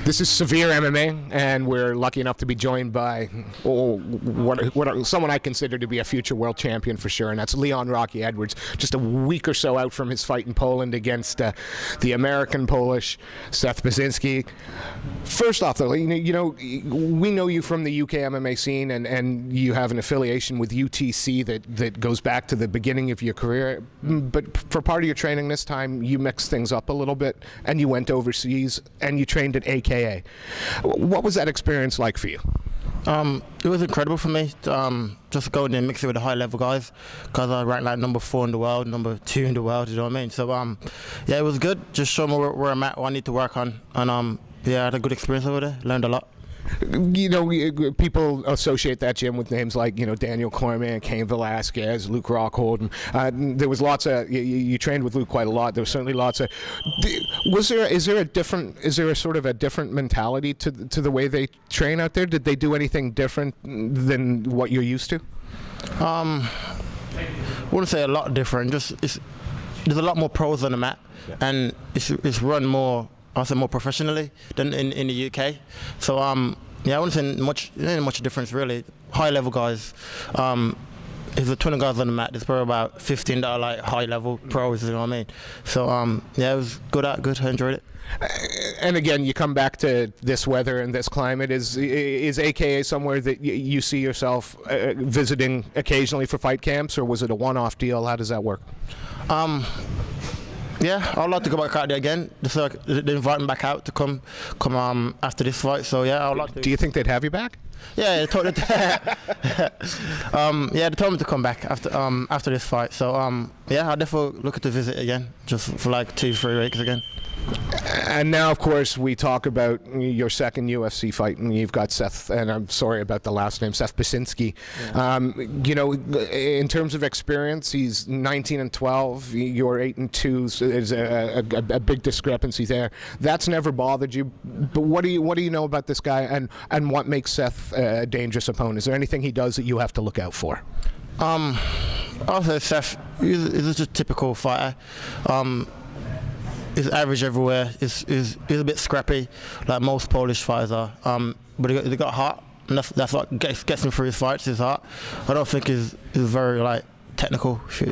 This is Severe MMA, and we're lucky enough to be joined by someone I consider to be a future world champion for sure, and that's Leon "Rocky" Edwards. Just a week or so out from his fight in Poland against the American-Polish Seth Basinski. First off, though, you know, we know you from the UK MMA scene, and you have an affiliation with UTC that goes back to the beginning of your career. But for part of your training this time, you mixed things up a little bit, and you went overseas, and you trained at AKA. What was that experience like for you? It was incredible for me to just go in there and mix it with the high-level guys, because I ranked like number 4 in the world, number 2 in the world. You know what I mean? So yeah, it was good. Just show me where I'm at, what I need to work on, and yeah, I had a good experience over there. Learned a lot. You know, people associate that gym with names like, you know, Daniel Cormier, Cain Velasquez, Luke Rockhold. There was lots of, you trained with Luke quite a lot. There was certainly lots of, is there a sort of a different mentality to the way they train out there? Did they do anything different than what you're used to? I wouldn't say a lot different. Just there's a lot more pros on the mat, and it's run more, I say, more professionally than in the UK. So yeah, I wouldn't say much difference really. High level guys, if the 20 guys on the mat, there's probably about 15 that are like high level pros. You know what I mean? So yeah, it was good. I enjoyed it. And again, you come back to this weather and this climate. Is AKA somewhere that you see yourself visiting occasionally for fight camps, or was it a one-off deal? How does that work? Yeah, I'd like to go back out there again. They invite me back out to come after this fight. So yeah, I'd like to. Do you think they'd have you back? Yeah, they told me yeah, they told me to come back after this fight. So yeah, I'll definitely look to visit again, just for like 2-3 weeks again. And now, of course, we talk about your second UFC fight, and you've got Seth, and I'm sorry about the last name, Seth Basinski. Yeah. You know, in terms of experience, he's 19-12. You're 8-2. So there's a big discrepancy there. That's never bothered you. But what do you know about this guy, and what makes Seth a dangerous opponent? Is there anything he does that you have to look out for? I'll say Seth is just a typical fighter. He's average everywhere. He's a bit scrappy, like most Polish fighters are. But he got heart, and that's what gets him through his fights. His heart. I don't think he's very like technical for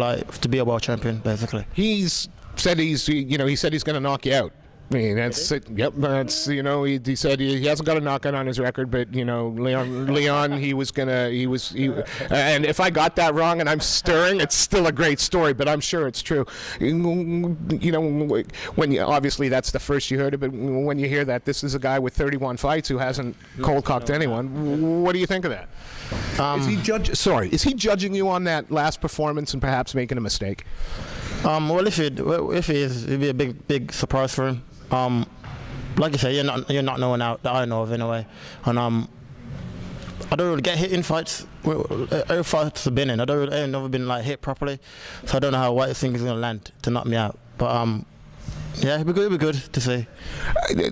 to be a world champion. Basically, he said he's going to knock you out. I mean, that's it. Yep, that's, you know, he said he hasn't got a knockout on his record, but you know, Leon, and if I got that wrong and I'm stirring, it's still a great story, but I'm sure it's true. You know, obviously that's the first you heard of it. When you hear that this is a guy with 31 fights who hasn't cold cocked anyone, what do you think of that? Is he judging you on that last performance and perhaps making a mistake? Well, if he is, it'd be a big surprise for him. Like I say, you're not knowing out that I know of anyway, and I don't really get hit in fights. Every fight I've been in, I've never been like hit properly, so I don't know how White thing is gonna land to knock me out. But yeah, it'd be good to see.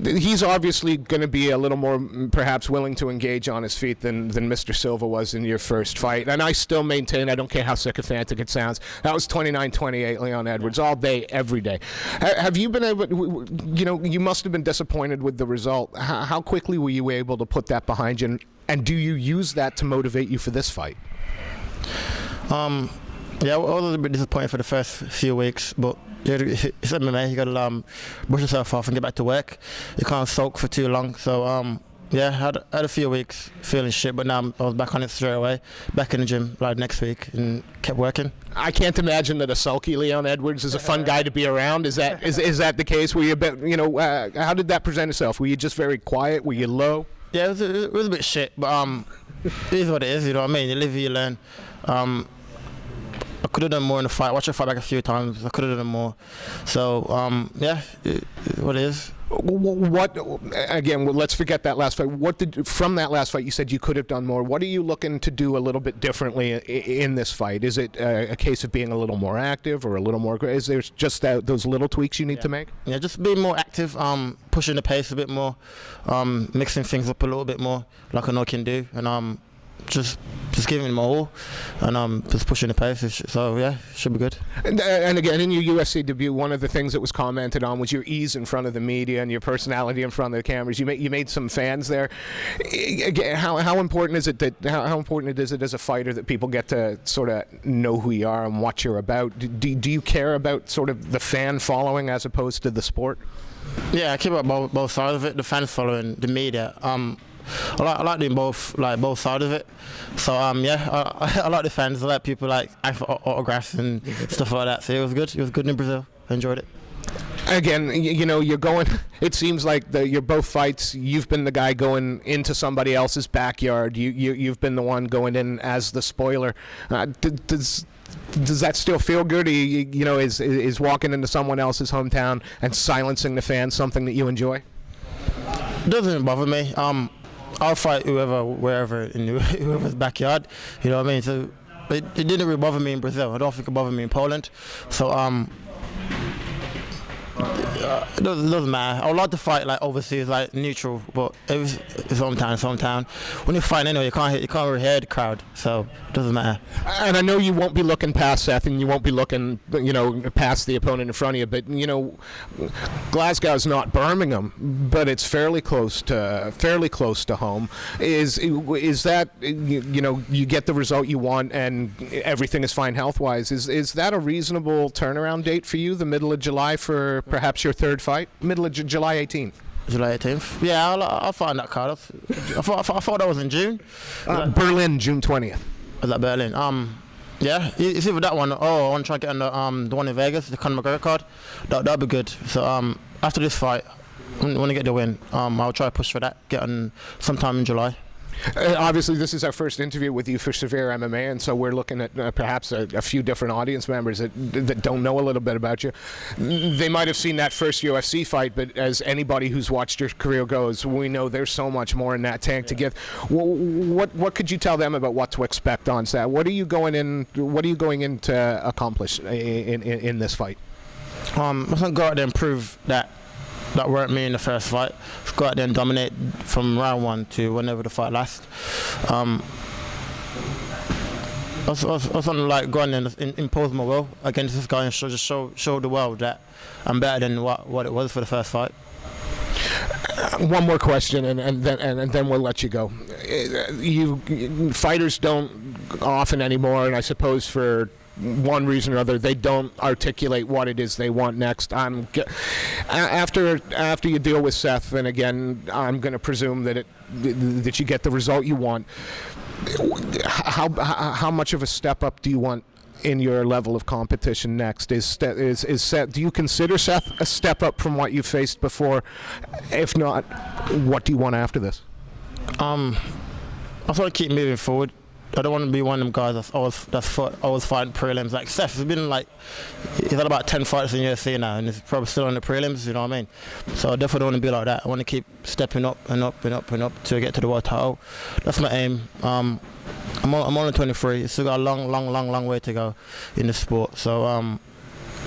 He's obviously going to be a little more perhaps willing to engage on his feet than Mr. Silva was in your first fight. And I still maintain, I don't care how sycophantic it sounds, that was 29-28 Leon Edwards all day, every day. Have you been able, you know, you must have been disappointed with the result. How quickly were you able to put that behind you? And do you use that to motivate you for this fight? Yeah, I was a bit disappointed for the first few weeks, but it's MMA. You got to brush yourself off and get back to work. You can't sulk for too long. So yeah, I had a few weeks feeling shit, but now I was back on it straight away, back in the gym like next week, and kept working. I can't imagine that a sulky Leon Edwards is a fun guy to be around. Is that the case? Were you a bit, you know, how did that present itself? Were you just very quiet? Were you low? Yeah, it was a bit shit, but it is what it is. You know what I mean? You live, you learn. I could have done more in the fight. I watched the fight back a few times. I could have done more. So yeah, what it is. What again? Let's forget that last fight. From that last fight, you said you could have done more. What are you looking to do a little bit differently in this fight? Is it a case of being a little more active or a little more? Is there just those little tweaks you need to make? Yeah, just being more active, pushing the pace a bit more, mixing things up a little bit more, like I know I can do, and just giving him all, and just pushing the pace. So yeah, should be good. And again, in your UFC debut, one of the things that was commented on was your ease in front of the media and your personality in front of the cameras. You made some fans there. Again, how important is it how important is it as a fighter that people get to sort of know who you are and what you're about? Do you care about sort of the fan following as opposed to the sport? Yeah, I care about both sides of it. The fans following, the media. I like doing both sides of it. So yeah, I like the fans. I like people like ask for autographs and stuff like that. So it was good. It was good in Brazil. I enjoyed it. Again, you know, you're going. It seems like you're both fights. You've been the guy going into somebody else's backyard. You've been the one going in as the spoiler. Does that still feel good? You know, is walking into someone else's hometown and silencing the fans something that you enjoy? It doesn't bother me. I'll fight whoever, wherever, in whoever's backyard. You know what I mean? So it didn't really bother me in Brazil. I don't think it bothered me in Poland. So it doesn't matter. I would like to fight like overseas, like neutral, but it's hometown. When you fight anyway, you can't really hear the crowd, so it doesn't matter. And I know you won't be looking past Seth, and you won't be looking, you know, past the opponent in front of you. But you know, Glasgow's not Birmingham, but it's fairly close to home. Is that you know, you get the result you want and everything is fine health-wise? Is that a reasonable turnaround date for you? The middle of July for perhaps your third fight, middle of July 18th. July 18th. Yeah, I'll find that card. I thought that was in June. Berlin, June 20th. Was that Berlin? Yeah, it's either that one. Oh, I want to try and get on the one in Vegas, the Conor McGregor card. That'll be good. So after this fight, when I get the win, I'll try to push for that. Get on sometime in July. Obviously, this is our first interview with you for Severe MMA, and so we're looking at perhaps a few different audience members that don't know a little bit about you. They might have seen that first UFC fight, but as anybody who's watched your career goes, we know there's so much more in that tank to give. What could you tell them about what to expect on Saturday? What are you going in to accomplish in this fight? I'm gonna go out there and prove that weren't me in the first fight. Let's go out there and dominate from round 1 to whenever the fight lasts. I was want to like go in there and impose my will against this guy and show the world that I'm better than what it was for the first fight. One more question, and then we'll let you go. Fighters don't often anymore, and I suppose for one reason or other, they don't articulate what it is they want next. After you deal with Seth, and again, I'm going to presume that you get the result you want. How much of a step up do you want in your level of competition next? Is Seth? Do you consider Seth a step up from what you faced before? If not, what do you want after this? I just want to keep moving forward. I don't want to be one of them guys that's always fighting prelims. Like Seth has been like, he's had about 10 fights in UFC now, and he's probably still on the prelims. You know what I mean? So I definitely don't want to be like that. I want to keep stepping up and up and up and up to get to the world title. That's my aim. I'm only 23. It's still got a long way to go in the sport. So long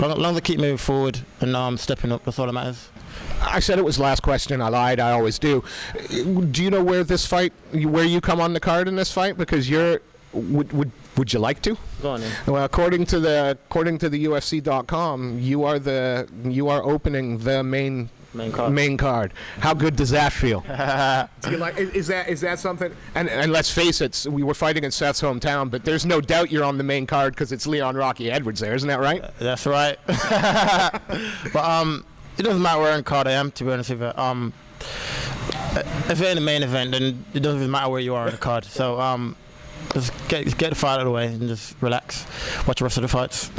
as I keep moving forward and stepping up, that's all that matters. I said it was last question. I lied. I always do. Do you know where you come on the card in this fight? Because would you like to? Go on, yeah. Well, according to the UFC.com, you are opening the main card. How good does that feel? Do you like? Is that something? And let's face it, we were fighting in Seth's hometown, but there's no doubt you're on the main card because it's Leon Rocky Edwards there, isn't that right? That's right. But it doesn't matter where in card I am, to be honest with you. If you're in the main event, then it doesn't even matter where you are in the card. So just get the fight out of the way and just relax. Watch the rest of the fights.